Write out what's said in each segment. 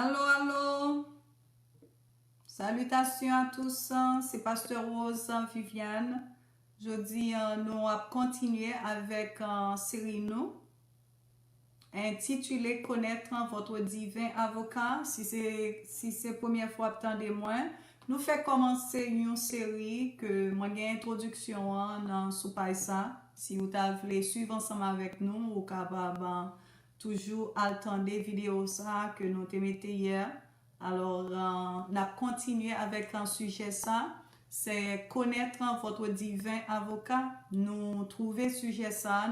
Allô, allô. Salutations à tous, c'est Pasteur Rose Viviane. Jeudi, nous allons continuer avec une série nous intitulée Connaître votre divin avocat. Si c'est la première fois, attendez-moi. Nous faisons commencer une série que moi j'ai introduction dans sous ça. Si vous voulez suivre ensemble avec nous, vous capable toujours attendre des vidéos ça que nous te mettez hier. Alors, on a continué avec un sujet ça, c'est connaître votre divin avocat. Nous trouvons sujet ça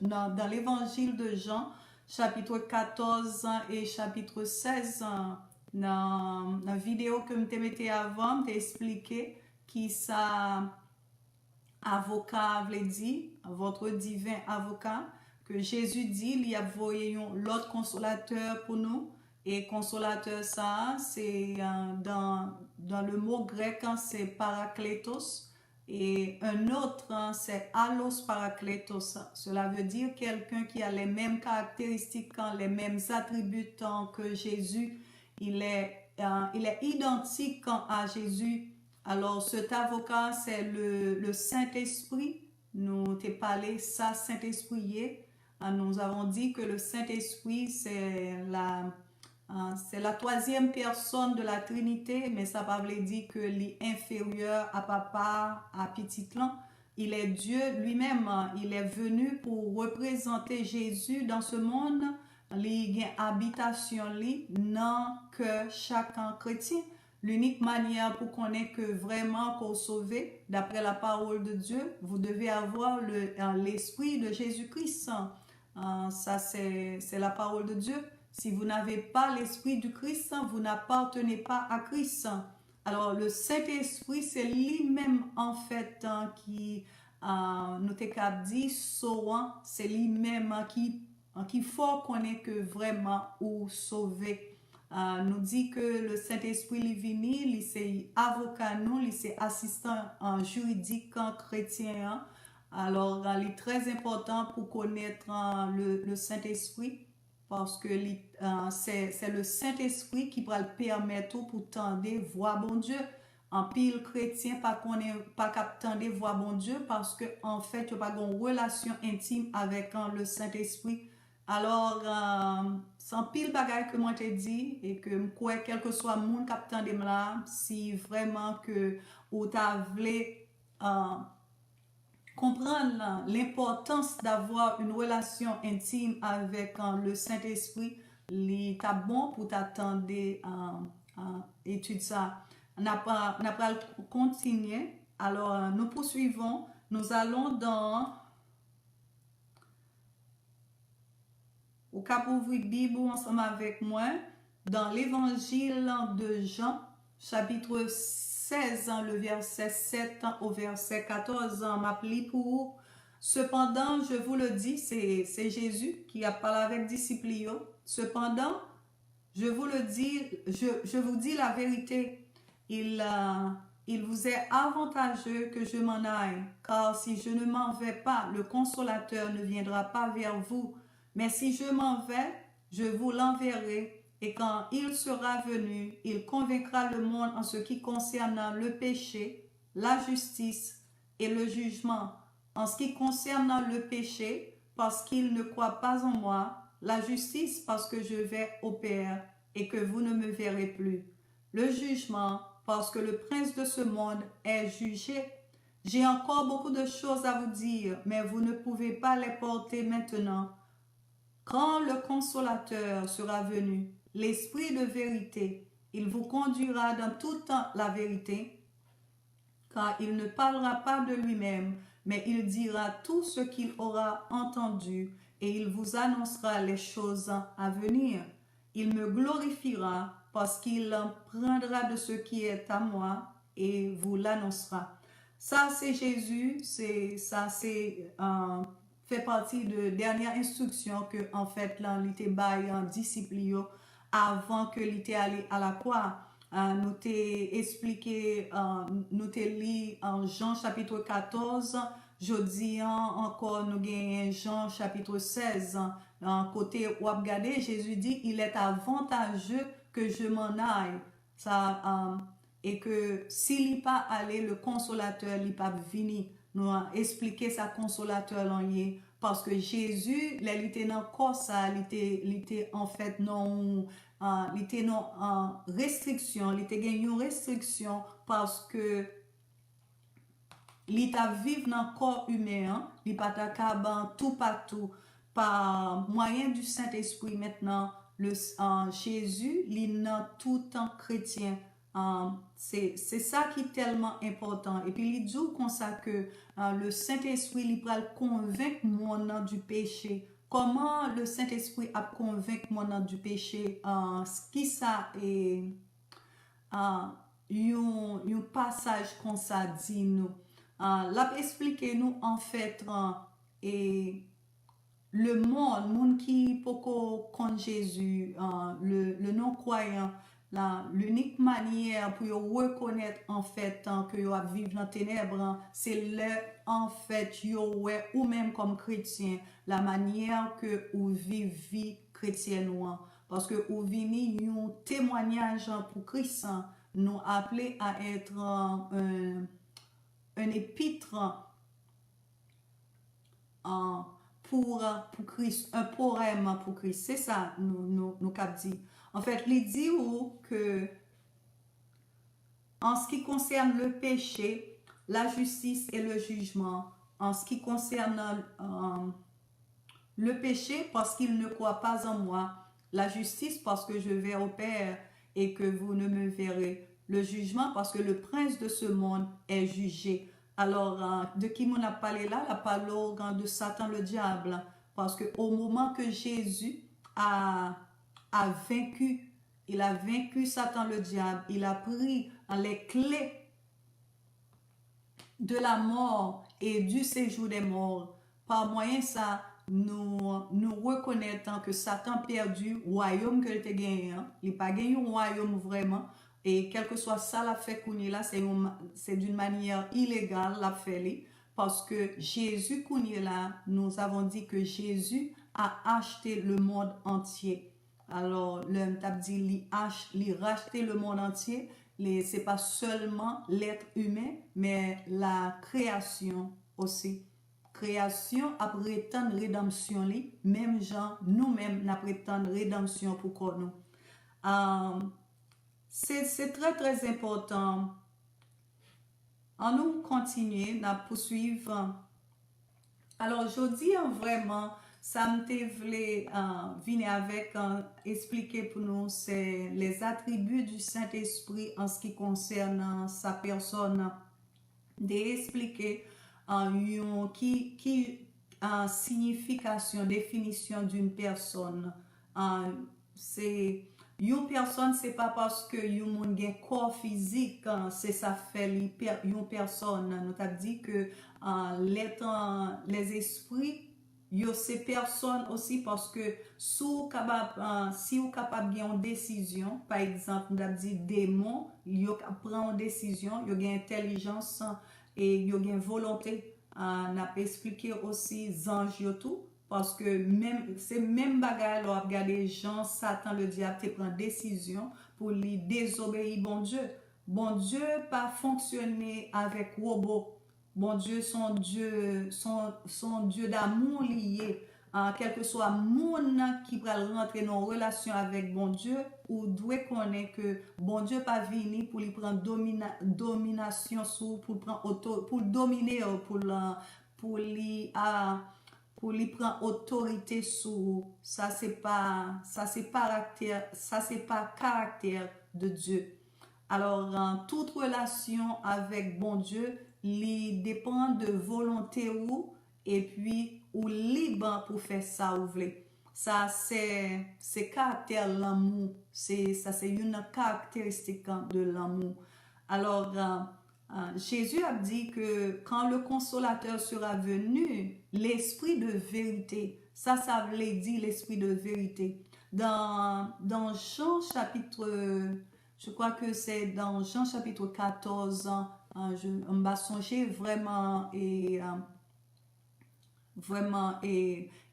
dans l'évangile de Jean, chapitre 14 et chapitre 16. Dans la vidéo que je mettez avant, je expliqué qui ça avocat veut dire, votre divin avocat, que Jésus dit, il y a l'autre consolateur pour nous. Et consolateur, ça, c'est dans le mot grec, c'est parakletos. Et un autre, c'est allos parakletos. Cela veut dire quelqu'un qui a les mêmes caractéristiques, les mêmes attributs que Jésus. Il est identique à Jésus. Alors, cet avocat, c'est le Saint-Esprit. Nous t'ai parlé ça, Saint-Esprit. Nous avons dit que le Saint-Esprit, c'est la troisième personne de la Trinité, mais ça ne veut pas dire que est inférieur à papa, à petit clan. Il est Dieu lui-même. Il est venu pour représenter Jésus dans ce monde. Il y a une habitation dans que chacun chrétien. L'unique manière pour qu'on ait que vraiment qu'on sauver, d'après la parole de Dieu, vous devez avoir l'esprit de Jésus-Christ. Ça, c'est la parole de Dieu. Si vous n'avez pas l'esprit du Christ, vous n'appartenez pas à Christ. Alors, le Saint-Esprit, c'est lui-même, en fait, qui nous t'a dit, c'est lui-même qui faut qu'on ait que vraiment ou sauver. Nous dit que le Saint-Esprit est venu, c'est avocat nous, c'est assistant juridique chrétien. Alors, il est très important pour connaître le Saint-Esprit parce que c'est le Saint-Esprit qui va le permettre pour tendre voir bon Dieu. En pile chrétien, pas qu'attendre voir bon Dieu parce que en fait, il n'y a pas une relation intime avec le Saint-Esprit. Alors, sans pile bagaille que moi t'ai dit et que quoi quel que soit le monde qui attend là, si vraiment que ou t'as voulu comprendre l'importance d'avoir une relation intime avec le Saint-Esprit, il est bon pour t'attendre à étudier ça. On n'a pas continuer. Alors, nous poursuivons. Nous allons dans au cap ouvrir Bible ensemble avec moi dans l'évangile de Jean, chapitre 16, le verset 7 au verset 14, m'appli pour cependant, je vous le dis, c'est Jésus qui a parlé avec disciples. Cependant, je vous le dis, je vous dis la vérité, il vous est avantageux que je m'en aille, car si je ne m'en vais pas, le consolateur ne viendra pas vers vous. Mais si je m'en vais, je vous l'enverrai, et quand il sera venu, il convaincra le monde en ce qui concerne le péché, la justice et le jugement. En ce qui concerne le péché, parce qu'il ne croit pas en moi, la justice parce que je vais au Père et que vous ne me verrez plus. Le jugement parce que le prince de ce monde est jugé. J'ai encore beaucoup de choses à vous dire, mais vous ne pouvez pas les porter maintenant. Quand le consolateur sera venu, l'esprit de vérité, il vous conduira dans toute la vérité, car il ne parlera pas de lui-même, mais il dira tout ce qu'il aura entendu et il vous annoncera les choses à venir. Il me glorifiera parce qu'il prendra de ce qui est à moi et vous l'annoncera. Ça, c'est Jésus, fait partie de dernière instruction que en fait là il était bail en disciple avant que il était allé à la croix. Nous t'ai expliqué, nous t'ai lu en Jean chapitre 14. Jeudi encore nous gagnons Jean chapitre 16. Côté où regardez, Jésus dit il est avantageux que je m'en aille. Ça, et que s'il n'est pas allé, le consolateur n'est pas venu nous expliquer sa consolateur en lié. Parce que Jésus, il était dans le corps, ça, il était en fait non, il était non restriction, il était gagné une restriction parce que il t'a vivre dans le corps humain, il pas ta caban tout partout par moyen du Saint-Esprit maintenant le Jésus, il est tout en chrétien. C'est ça qui est tellement important. Et puis il dit comme ça que le Saint-Esprit il va convaincre mon du péché. Comment le Saint-Esprit a convaincu mon du péché? Ce qui ça est un passage qu'on ça dit nous. L'a expliqué nous en fait et le monde qui poko contre Jésus, le non-croyant, l'unique manière pour reconnaître en fait que yo vivre dans ténèbres, c'est le en fait yo ou même comme chrétien la manière que ou vivre vie chrétienne parce que ou vini un témoignage pour Christ nous appeler à être un épître pour Christ, un poème pour Christ. C'est ça, nous cap dit. En fait, il dit que en ce qui concerne le péché, la justice et le jugement, en ce qui concerne le péché, parce qu'il ne croit pas en moi, la justice, parce que je vais au Père et que vous ne me verrez, le jugement, parce que le prince de ce monde est jugé. Alors, de qui m'on a parlé là? La parole de Satan le diable. Parce qu'au moment que Jésus a vaincu, il a vaincu Satan le diable, il a pris les clés de la mort et du séjour des morts. Par moyen ça, nous reconnaissons que Satan perdu le royaume que il a gagné. Il n'a pas gagné un royaume vraiment. Et quel que soit ça, la fait qu'on est là, c'est d'une manière illégale, la fait parce que Jésus qu'on est là, nous avons dit que Jésus a acheté le monde entier. Alors, le t'a dit, il racheté le monde entier. C'est pas seulement l'être humain, mais la création aussi. Création après tant de rédemption, même gens, nous-mêmes, nous prétendons rédemption pour nous. C'est très très important. En nous continuer, nous poursuivre. Alors, je dis vraiment, ça me voulait venir avec expliquer pour nous c'est les attributs du Saint-Esprit en ce qui concerne sa personne, d'expliquer qui signification, définition d'une personne. C'est une personne, c'est pas parce que yon gen corps physique, c'est ça fait une personne. Nous t'a dit que les esprits, yo ces personnes aussi parce que si vous capable de une décision, par exemple, nous t'a dit démon, yo prend une décision, yo gen intelligence et yo gen volonté. N'a pas expliqué aussi anges yo tout. Parce que c'est même bagaille là regarder Jean Satan le diable te prend décision pour lui désobéir bon Dieu. Bon Dieu pas fonctionner avec robot. Bon Dieu son Dieu d'amour lié. Quel que soit monde qui va rentrer dans relation avec bon Dieu ou doit connaître que bon Dieu pas venir pour lui prendre domination sur pour prendre pour dominer pour lui pour lui prendre autorité sur ça c'est pas caractère de Dieu. Alors toute relation avec bon Dieu il dépend de volonté ou et puis ou libre pour faire ça ou voulez. Ça c'est caractère l'amour, c'est une caractéristique de l'amour. Alors Jésus a dit que quand le consolateur sera venu, l'esprit de vérité, ça veut dire l'esprit de vérité. Dans Jean chapitre, je crois que c'est dans Jean chapitre 14, je m'a songé vraiment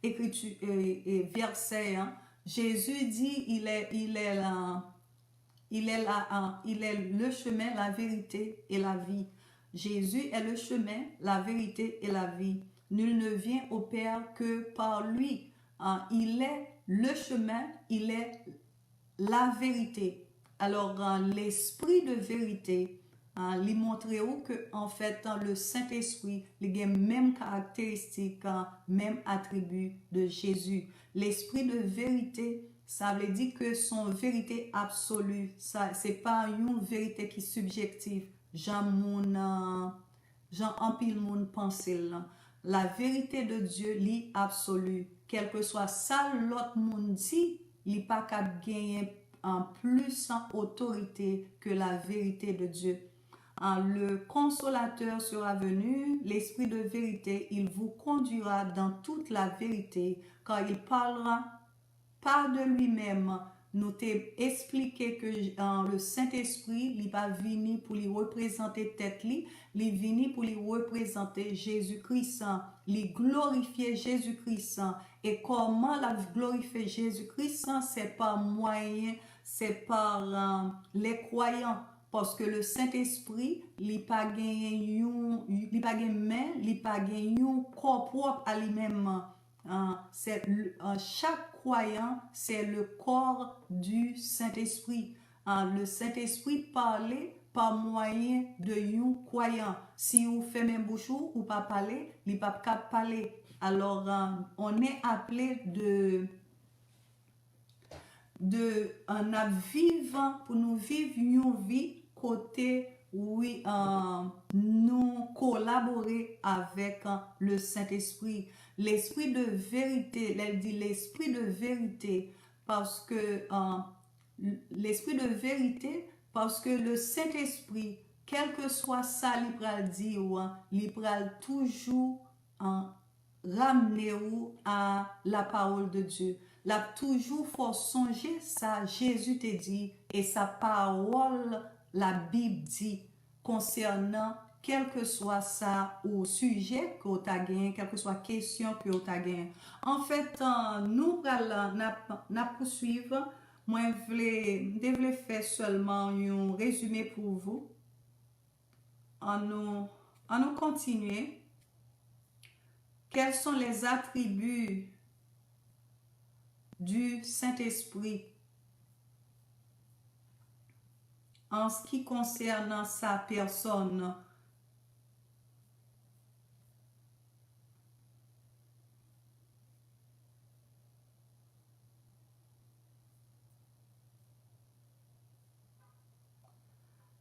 écriture et verset. Jésus dit il est là. il est le chemin, la vérité et la vie. Jésus est le chemin, la vérité et la vie. Nul ne vient au Père que par lui. Il est le chemin, il est la vérité. Alors, l'esprit de vérité, lui montrer que en fait le Saint-Esprit il a même caractéristique, même attribut de Jésus. L'esprit de vérité, ça veut dire que son vérité absolue, ça c'est pas une vérité qui est subjective. Jean empile moun pense là. La vérité de Dieu li absolue. Quel que soit ça l'autre monde dit, il pas qu'à gagner en plus en autorité que la vérité de Dieu. Le consolateur sera venu, l'esprit de vérité, il vous conduira dans toute la vérité, car il parlera pas de lui-même. Nous t'ai expliqué que le Saint-Esprit, il va venir pour lui représenter tête li, il venu pour lui représenter Jésus-Christ, il glorifier Jésus-Christ. Et comment la glorifier Jésus-Christ, c'est par moyen, c'est par les croyants. Parce que le Saint-Esprit, il n'a pas de main, il n'a pas de corps propre à lui-même. Chaque croyant, c'est le corps du Saint-Esprit. Le Saint-Esprit parlait par moyen de un croyant. Si vous faites même bouche ou pas parler, il pas parler. Alors, on est appelé pour nous vivre une vie côté oui nous collaborer avec le Saint-Esprit, l'esprit de vérité. Elle dit l'esprit de vérité parce que l'esprit de vérité parce que le Saint-Esprit, quel que soit ça il pral dire il pral toujours ramener à la parole de Dieu. Là toujours faut songer ça Jésus te dit et sa parole la Bible dit concernant quel que soit ça au sujet que tu as gagné, quelle que soit question que tu as gagné. En fait, nous allons poursuivre. Moi, je voulais faire seulement un résumé pour vous. En nous continuer. Quels sont les attributs du Saint-Esprit en ce qui concerne sa personne?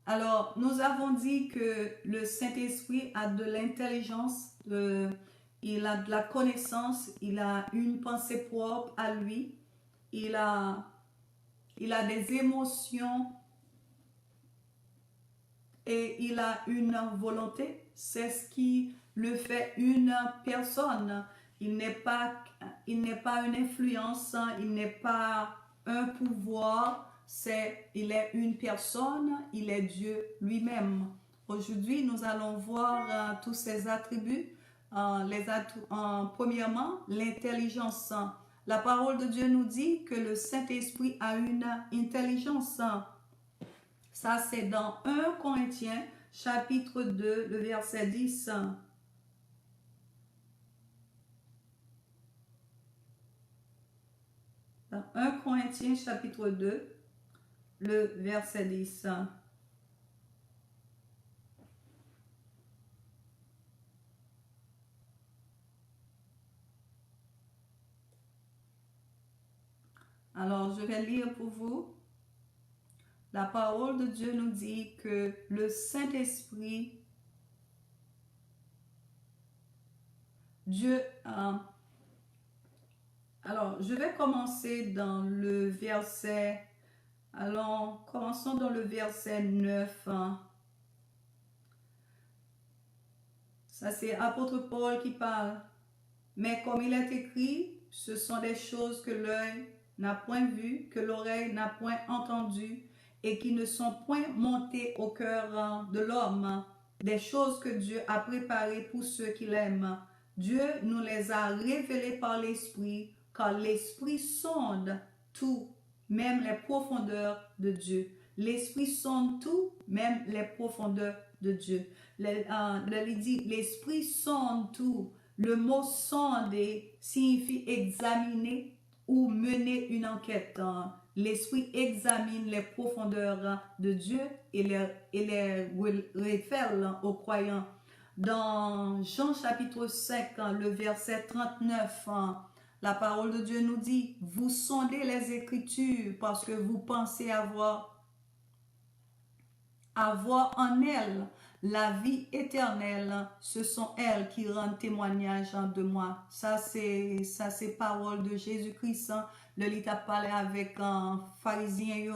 Alors, nous avons dit que le Saint-Esprit a de l'intelligence, il a de la connaissance, il a une pensée propre à lui, il a des émotions et il a une volonté. C'est ce qui le fait une personne. Il n'est pas une influence, il n'est pas un pouvoir, il est une personne, il est Dieu lui-même. Aujourd'hui, nous allons voir tous ces attributs. Premièrement, l'intelligence. La parole de Dieu nous dit que le Saint-Esprit a une intelligence. Ça, c'est dans 1 Corinthiens, chapitre 2, le verset 10. Dans 1 Corinthiens, chapitre 2, le verset 10. Alors, je vais lire pour vous. La parole de Dieu nous dit que le Saint-Esprit, Dieu... alors, je vais commencer dans le verset... Alors, commençons dans le verset 9. Ça, c'est apôtre Paul qui parle. Mais comme il est écrit, ce sont des choses que l'œil n'a point vues, que l'oreille n'a point entendues, et qui ne sont point montées au cœur de l'homme, des choses que Dieu a préparées pour ceux qui l'aiment. Dieu nous les a révélées par l'Esprit, car l'Esprit sonde tout, même les profondeurs de Dieu. L'Esprit sonde tout, même les profondeurs de Dieu. Il dit, l'Esprit sonde tout. Le mot sonder signifie examiner ou mener une enquête. L'Esprit examine les profondeurs de Dieu et les révèle aux croyants. Dans Jean chapitre 5, le verset 39, la parole de Dieu nous dit, vous sondez les Écritures parce que vous pensez avoir en elles la vie éternelle. Ce sont elles qui rendent témoignage de moi. Ça, c'est parole de Jésus-Christ. Le lit a parlé avec un pharisien.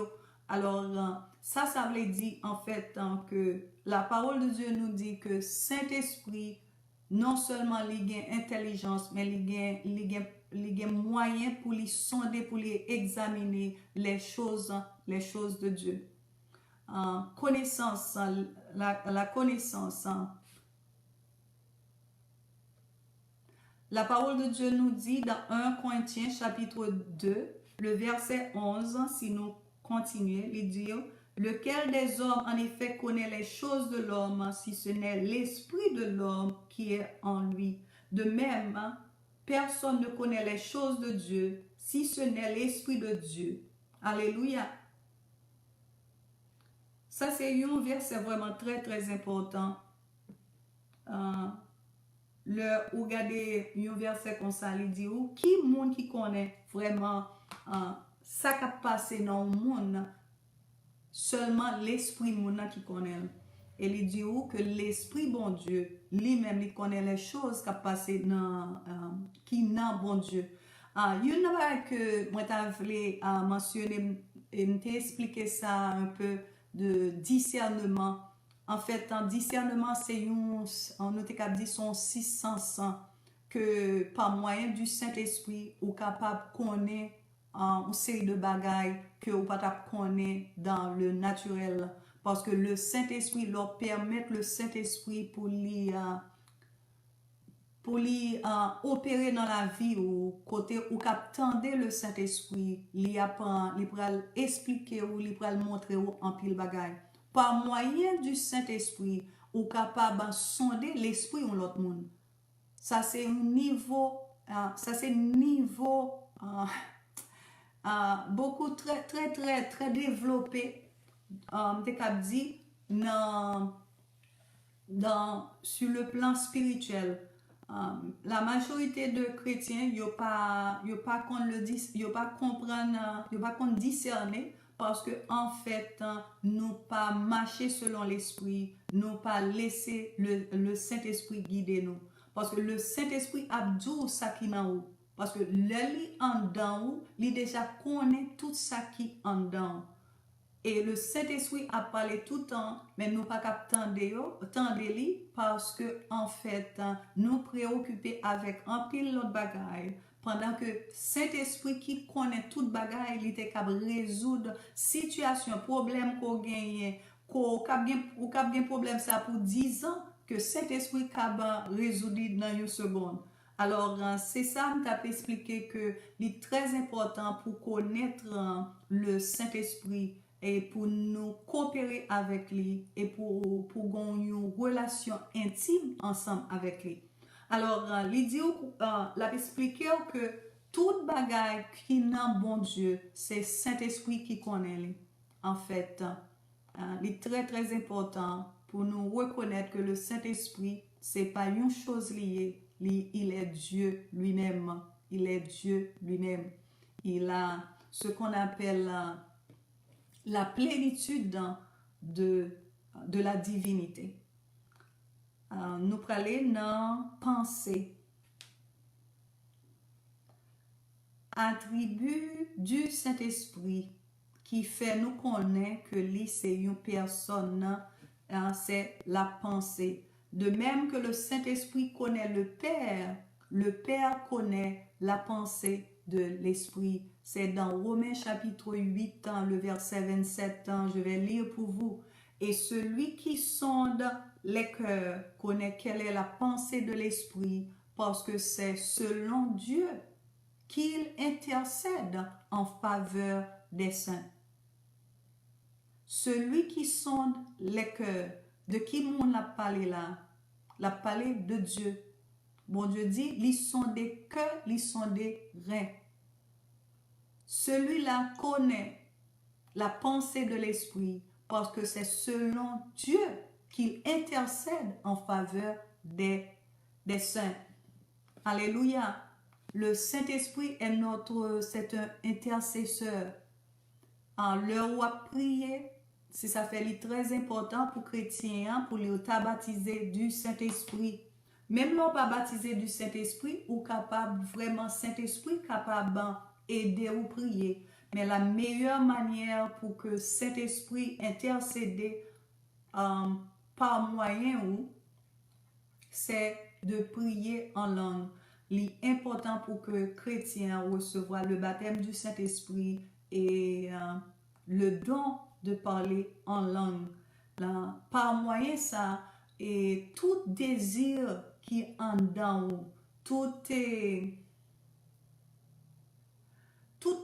Alors, ça veut dire en fait que la parole de Dieu nous dit que Saint-Esprit, non seulement il y a intelligence, mais il y a moyen pour les sonder, pour les examiner les choses de Dieu. Connaissance, la connaissance. La parole de Dieu nous dit dans 1 Corinthiens chapitre 2, le verset 11, si nous continuons, il dit, lequel des hommes en effet connaît les choses de l'homme, si ce n'est l'esprit de l'homme qui est en lui. De même, personne ne connaît les choses de Dieu, si ce n'est l'esprit de Dieu. Alléluia. Ça, c'est un verset vraiment très, très important. Regardez un verset comme ça, il dit, qui monde qui connaît vraiment ça qui a passé dans le monde, seulement l'esprit monde qui connaît. Et il dit que l'esprit bon Dieu, lui-même, il connaît les choses qui a passé dans qui n'a bon Dieu. Il y a que moi t'avais mentionné et m't'a expliqué ça un peu de discernement. En fait, un discernement, c'est on note qu'à dire son 600 que par moyen du Saint-Esprit, ou capable de connaître une série de bagailles que vous pas connaître dans le naturel. Parce que le Saint-Esprit leur permet le Saint-Esprit pour opérer dans la vie ou côté ou capter le Saint-Esprit, il apprend, il pourra expliquer ou il pourra montrer en pile bagaille. Par moyen du Saint-Esprit, ou capable de sonder l'esprit de l'autre monde. Ça c'est un niveau, beaucoup très développé. Sur le plan spirituel. La majorité de chrétiens, ils pas comprendre, discerner parce que en fait, nous pas marcher selon l'esprit, nous pas laisser le Saint-Esprit guider nous. Parce que le Saint-Esprit a dit ça qui en haut. Parce que l'œil en dedans, il déjà connaît tout ça qui en dedans. Et le Saint-Esprit a parlé tout le temps, mais nous pas attendre parce que en fait, nous préoccuper avec un pile l'autre bagaille. Pendant que Saint-Esprit qui connaît toute bagaille, il était capable de résoudre situation, problème qu'on gagne, qu'on a bien problème ça pour 10 ans, que Saint-Esprit capable de résoudre dans une seconde. Alors, c'est ça que je t'ai expliqué que c'est très important pour connaître le Saint-Esprit et pour nous coopérer avec lui et pour avoir une relation intime ensemble avec lui. Alors, il a expliqué que toute bagaille qui n'a bon Dieu, c'est Saint-Esprit qui connaît lui. En fait, il est très très important pour nous reconnaître que le Saint-Esprit, c'est pas une chose liée, il est Dieu lui-même. Il est Dieu lui-même. Il a ce qu'on appelle la plénitude de la divinité. Nous parlons dans pensée. Attribut du Saint-Esprit qui fait nous connaître que lui c'est une personne, c'est la pensée. De même que le Saint-Esprit connaît le Père connaît la pensée de l'Esprit. C'est dans Romains chapitre 8, le verset 27, je vais lire pour vous. Et celui qui sonde les cœurs connaît quelle est la pensée de l'Esprit, parce que c'est selon Dieu qu'il intercède en faveur des saints. celui qui sonde les cœurs. De qui moun l'a parlé là? L'a parlé de Dieu. Bon Dieu dit, ils sont des cœurs, ils sont des reins. Celui-là connaît la pensée de l'esprit parce que c'est selon Dieu qu'il intercède en faveur des saints. Alléluia. Le Saint-Esprit c'est un intercesseur. En l'heure où à prier, si ça fait très important pour chrétiens, pour les baptiser du Saint-Esprit. Même non pas baptisé du Saint-Esprit, ou capable vraiment Saint-Esprit capable d'aider ou prier. Mais la meilleure manière pour que Saint-Esprit intercède par moyen ou c'est de prier en langue. L'important pour que chrétiens reçoivent le baptême du Saint-Esprit et le don de parler en langue. Là, par moyen ça, et tout désir qui est en dedans, tout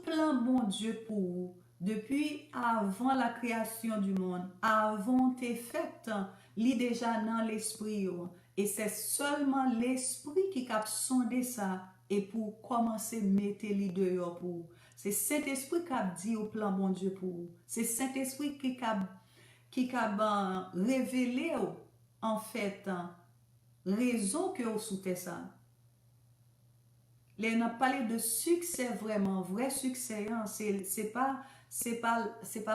plan bon Dieu pour vous, depuis avant la création du monde, avant tes fêtes, lit déjà dans l'esprit. Et c'est seulement l'esprit qui a sondé ça et pour commencer à mettre les dehors pour vous. C'est Saint-Esprit qui a dit au plan bon Dieu pour vous. C'est Saint-Esprit qui a révélé en fait raison que vous souhaitez ça. Là, on a parlé de succès vraiment, vrai succès. Hein? C'est pas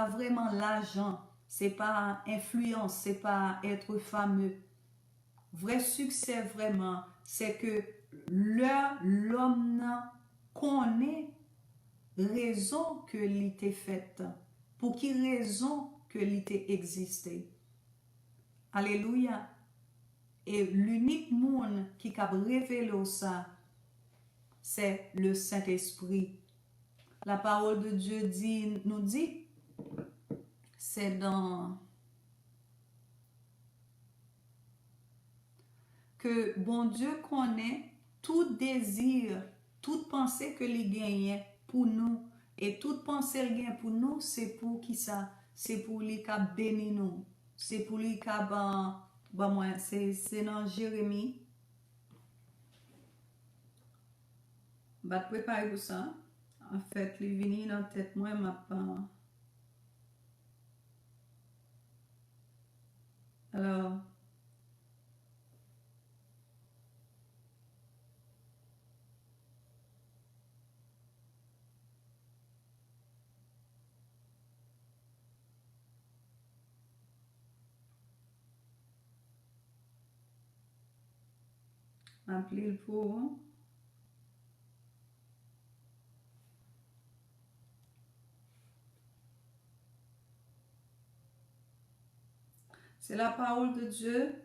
vraiment l'argent, c'est pas influence, c'est pas être fameux. Vrai succès vraiment, c'est que l'homme connaît raison que l'ité faite, pour qui raison que l'ité existé. Alléluia. Et l'unique monde qui a révélé ça, c'est le Saint-Esprit. La parole de Dieu nous dit, c'est dans que bon Dieu connaît tout désir, toute pensée que il gagne pour nous. Et toute pensée qu'il gagne pour nous, c'est pour qui ça? C'est pour lui qui bénit nous. C'est pour lui qui c'est dans Jérémie. Va te préparer pour ça. En fait, les venir dans la tête, moi, m'a pas. Alors, appeler le pour. C'est la parole de Dieu.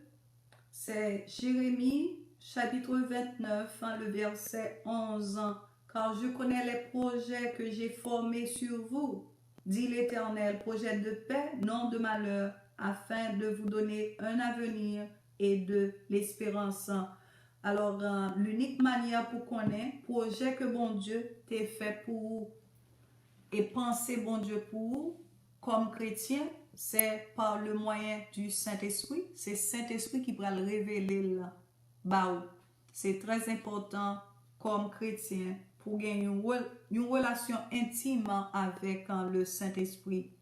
C'est Jérémie, chapitre 29, le verset 11. Car je connais les projets que j'ai formés sur vous, dit l'Éternel, projets de paix, non de malheur, afin de vous donner un avenir et de l'espérance. Alors, l'unique manière pour connaître projet que bon Dieu t'a fait pour vous et penser bon Dieu pour vous, comme chrétien, c'est par le moyen du Saint-Esprit. C'est Saint-Esprit qui va le révéler là. C'est très important comme chrétien pour gagner une relation intime avec le Saint-Esprit.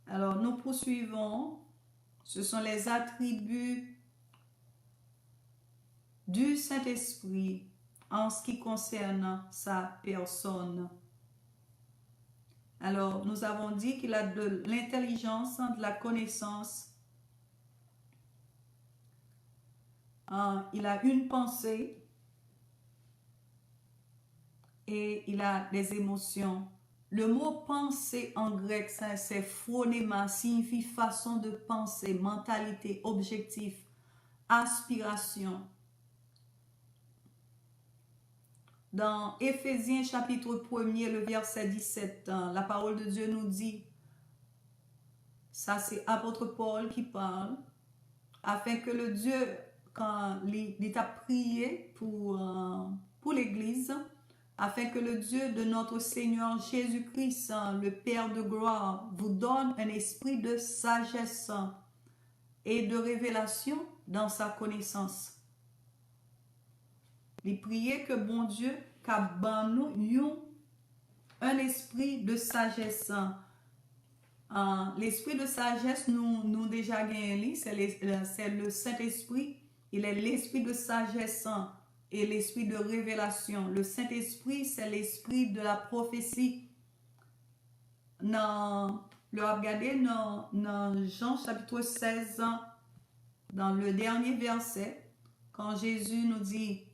Alors, nous poursuivons. Ce sont les attributs du Saint-Esprit en ce qui concerne sa personne. Alors, nous avons dit qu'il a de l'intelligence, de la connaissance. Il a une pensée et il a des émotions. Le mot pensée en grec, c'est phronéma, signifie façon de penser, mentalité, objectif, aspiration. Dans Éphésiens chapitre 1er, le verset 17, la parole de Dieu nous dit, ça c'est apôtre Paul qui parle, afin que le Dieu, quand il a prié pour l'Église, afin que le Dieu de notre Seigneur Jésus-Christ, le Père de gloire, vous donne un esprit de sagesse et de révélation dans sa connaissance. Il priait que bon Dieu qu'à nous un esprit de sagesse. L'esprit de sagesse, nous déjà gagné, c'est le Saint-Esprit. Il est l'esprit de sagesse et l'esprit de révélation. Le Saint-Esprit, c'est l'esprit de la prophétie. Regardez dans Jean chapitre 16, dans le dernier verset, quand Jésus nous dit: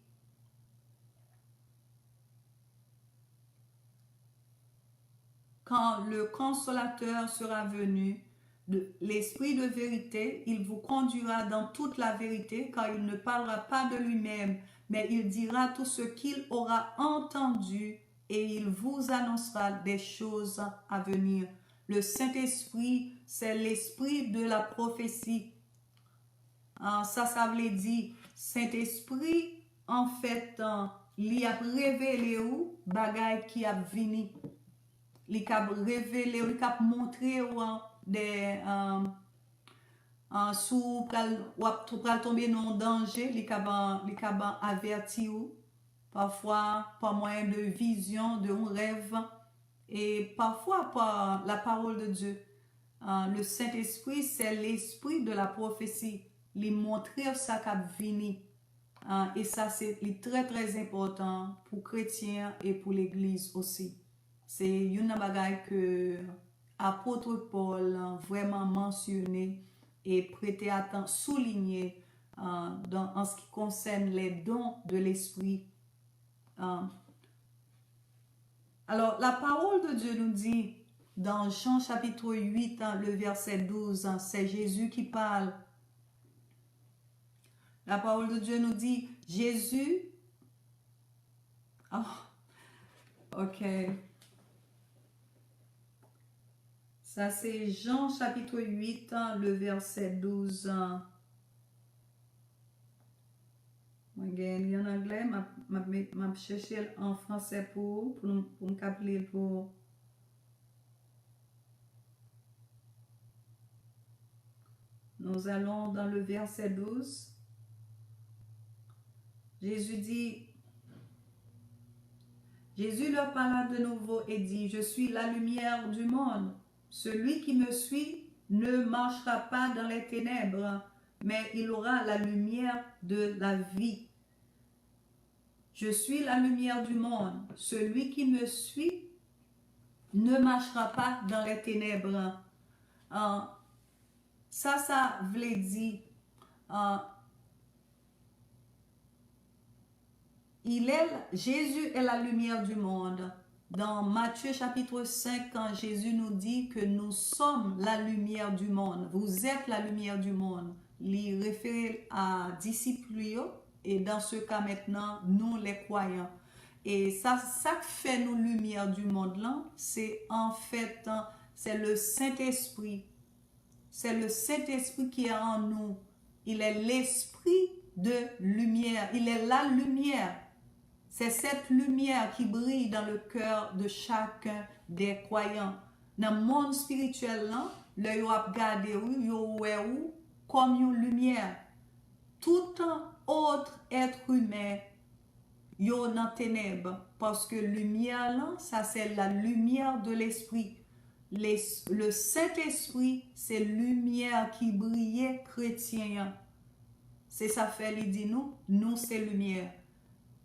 quand le consolateur sera venu, l'esprit de vérité, il vous conduira dans toute la vérité, car il ne parlera pas de lui-même, mais il dira tout ce qu'il aura entendu et il vous annoncera des choses à venir. Le Saint-Esprit, c'est l'esprit de la prophétie. Ça veut dire, Saint-Esprit, en fait, il a révélé où bagay qui a venu. Il a révélé, il a montré des sous pour tomber dans danger, il a averti parfois par moyen de vision, de rêve et parfois par la parole de Dieu. Le Saint-Esprit, c'est l'esprit de la prophétie. Il montrer ça qui venu. Et ça, c'est très très important pour les chrétiens et pour l'église aussi. C'est une bagaille que l'apôtre Paul a vraiment mentionné et prêté attention, souligné en ce qui concerne les dons de l'esprit. Alors, la parole de Dieu nous dit dans Jean chapitre 8, le verset 12, c'est Jésus qui parle. La parole de Dieu nous dit, Jésus... Oh, ok. Ça, c'est Jean chapitre 8, le verset 12. Moi, j'ai en anglais, je cherche en français pour me capter pour... Nous allons dans le verset 12. Jésus leur parla de nouveau et dit, je suis la lumière du monde. Celui qui me suit ne marchera pas dans les ténèbres, mais il aura la lumière de la vie. Je suis la lumière du monde. Celui qui me suit ne marchera pas dans les ténèbres. Ça veut dire, Jésus est la lumière du monde. Dans Matthieu chapitre 5, quand Jésus nous dit que nous sommes la lumière du monde, vous êtes la lumière du monde, il réfère à disciples et dans ce cas maintenant, nous les croyants. Et ça fait nous lumière du monde là, c'est en fait, c'est le Saint-Esprit. C'est le Saint-Esprit qui est en nous. Il est l'esprit de lumière. Il est la lumière. C'est cette lumière qui brille dans le cœur de chacun des croyants. Dans le monde spirituel, le yo ap gade yo comme une lumière. Tout autre être humain, yo dans ténèbres. Parce que lumière, là, ça c'est la lumière de l'esprit. Le Saint-Esprit, c'est lumière qui brillait chrétien. C'est ça fait, il dit nous c'est lumière.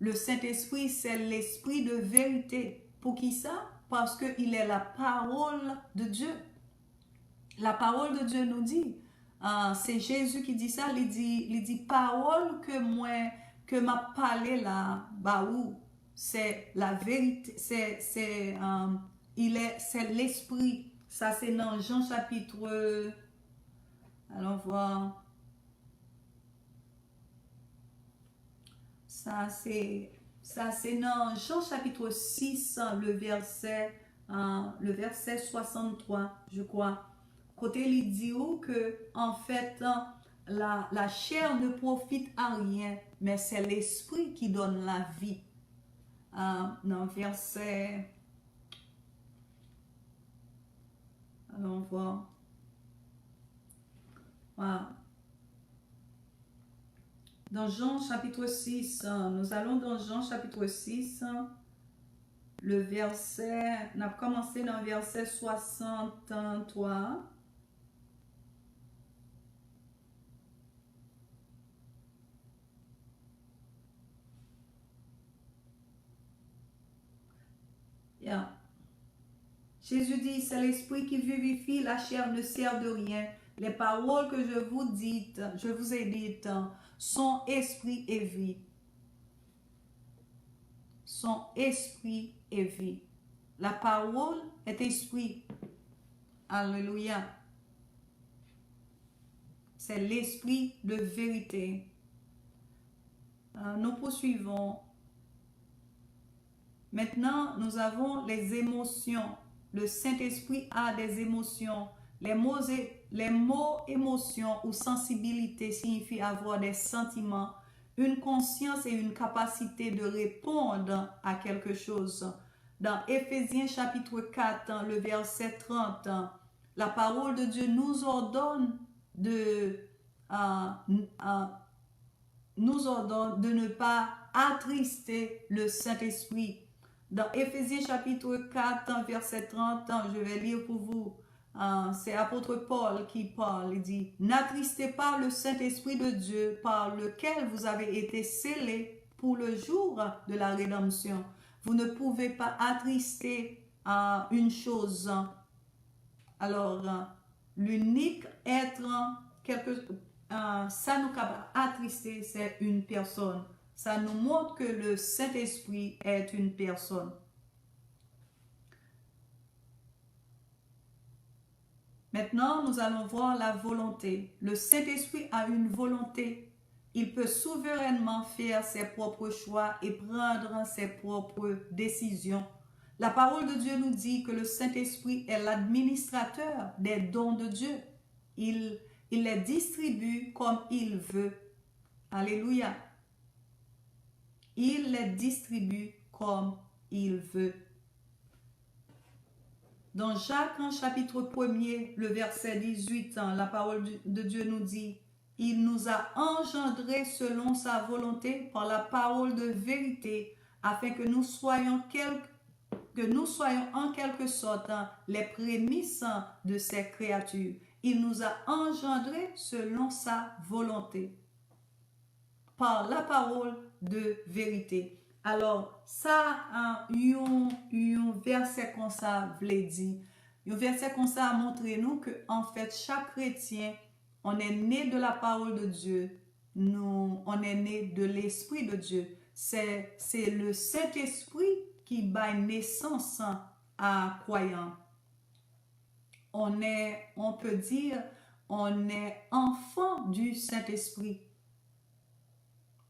Le Saint-Esprit, c'est l'esprit de vérité. Pour qui ça? Parce qu'il est la parole de Dieu. La parole de Dieu nous dit, c'est Jésus qui dit ça, il dit parole que m'a parlé là, c'est la vérité, c'est l'esprit. Ça c'est dans Jean chapitre, allons voir. Ça c'est dans Jean chapitre 6, le verset 63, je crois. Côté il dit que en fait la chair ne profite à rien, mais c'est l'esprit qui donne la vie. dans verset, allons voir, voilà. Dans Jean chapitre 6, nous allons dans Jean chapitre 6, le verset, on a commencé dans le verset 63. Yeah. Jésus dit, c'est l'esprit qui vivifie, la chair ne sert de rien. Les paroles que je vous ai dites, sont esprit et vie. Sont esprit et vie. La parole est esprit. Alléluia. C'est l'esprit de vérité. Nous poursuivons. Maintenant, nous avons les émotions. Le Saint-Esprit a des émotions. Les mots émotions ou sensibilité signifient avoir des sentiments, une conscience et une capacité de répondre à quelque chose. Dans Éphésiens chapitre 4, le verset 30, la parole de Dieu nous ordonne de ne pas attrister le Saint-Esprit. Dans Éphésiens chapitre 4, verset 30, je vais lire pour vous. C'est apôtre Paul qui parle. Il dit, n'attristez pas le Saint-Esprit de Dieu par lequel vous avez été scellés pour le jour de la rédemption. Vous ne pouvez pas attrister une chose. Alors, l'unique être, ça nous attrister, c'est une personne. Ça nous montre que le Saint-Esprit est une personne. Maintenant, nous allons voir la volonté. Le Saint-Esprit a une volonté. Il peut souverainement faire ses propres choix et prendre ses propres décisions. La parole de Dieu nous dit que le Saint-Esprit est l'administrateur des dons de Dieu. Il les distribue comme il veut. Alléluia. Il les distribue comme il veut. Dans Jacques, chapitre 1er, le verset 18, la parole de Dieu nous dit, il nous a engendrés selon sa volonté par la parole de vérité, afin que nous soyons en quelque sorte les prémices de ses créatures. Il nous a engendrés selon sa volonté, par la parole de vérité. Alors, ça, un verset comme ça, v'lait dit. Un verset comme ça a montré nous que, en fait, chaque chrétien, on est né de la parole de Dieu. On est né de l'Esprit de Dieu. C'est le Saint-Esprit qui bat naissance à croyant. On peut dire, on est enfant du Saint-Esprit.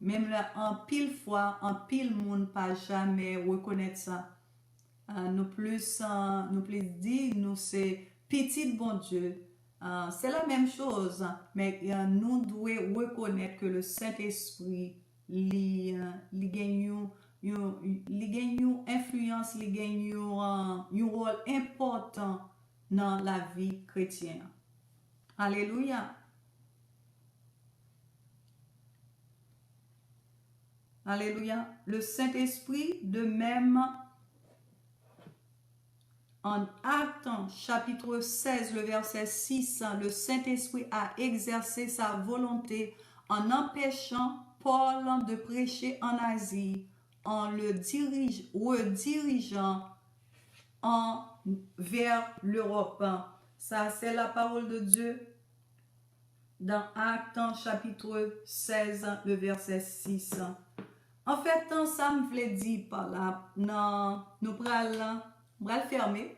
Même là, en pile fois, en pile monde pas jamais reconnaître ça. Nous plus dire, nous c'est petit bon Dieu. C'est la même chose, mais nous devons reconnaître que le Saint-Esprit, il gagne une influence, il gagne un rôle important dans la vie chrétienne. Alléluia. Alléluia. Le Saint-Esprit, de même, en Actes, chapitre 16, le verset 6, le Saint-Esprit a exercé sa volonté en empêchant Paul de prêcher en Asie, en le redirigeant vers l'Europe. Ça, c'est la parole de Dieu dans Actes, chapitre 16, le verset 6. En fait, ça me voulait dire par là, nous prenons fermer.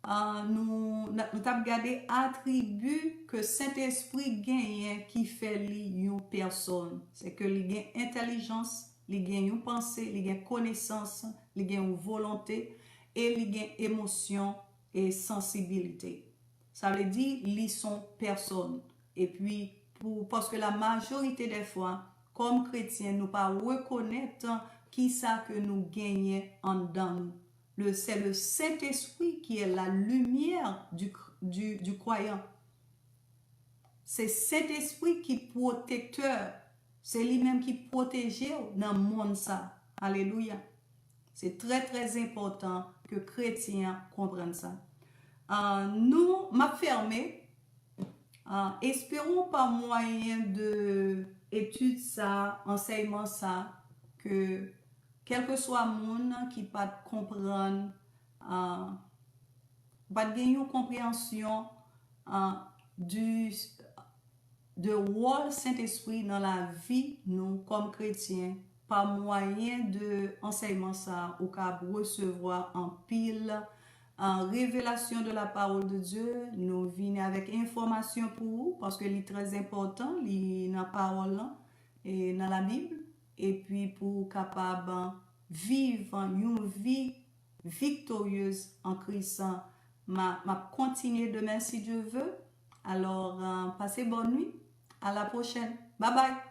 Nous avons regardé attribut que Saint-Esprit gagne qui fait une personne. C'est que il gagne intelligence, il gagne une pensée, il gagne connaissance, il gagne une volonté et il gagne émotion et sensibilité. Ça veut dire ils sont personnes. Et puis parce que la majorité des fois, comme chrétiens, nous pas reconnaître qui ça que nous gagnons en dedans nous? C'est le Saint-Esprit qui est la lumière du croyant. C'est Saint-Esprit qui est protecteur. C'est lui-même qui protège dans le monde ça. Alléluia. C'est très très important que les chrétiens comprennent ça. Nous, m'a fermé. Espérons par moyen de étude ça, enseignement ça, que quel que soit le monde qui pas comprendre, pas gagner une compréhension de rôle Saint-Esprit dans la vie, nous, comme chrétiens, par moyen de enseignement ça, ou qu'à recevoir en pile, en révélation de la parole de Dieu, nous venons avec information pour vous, parce que c'est très important, dans la parole et dans la Bible, et puis pour capable vivre une vie victorieuse en Christ. Ma continuer demain si Dieu veut. Alors, passez bonne nuit. À la prochaine. Bye bye.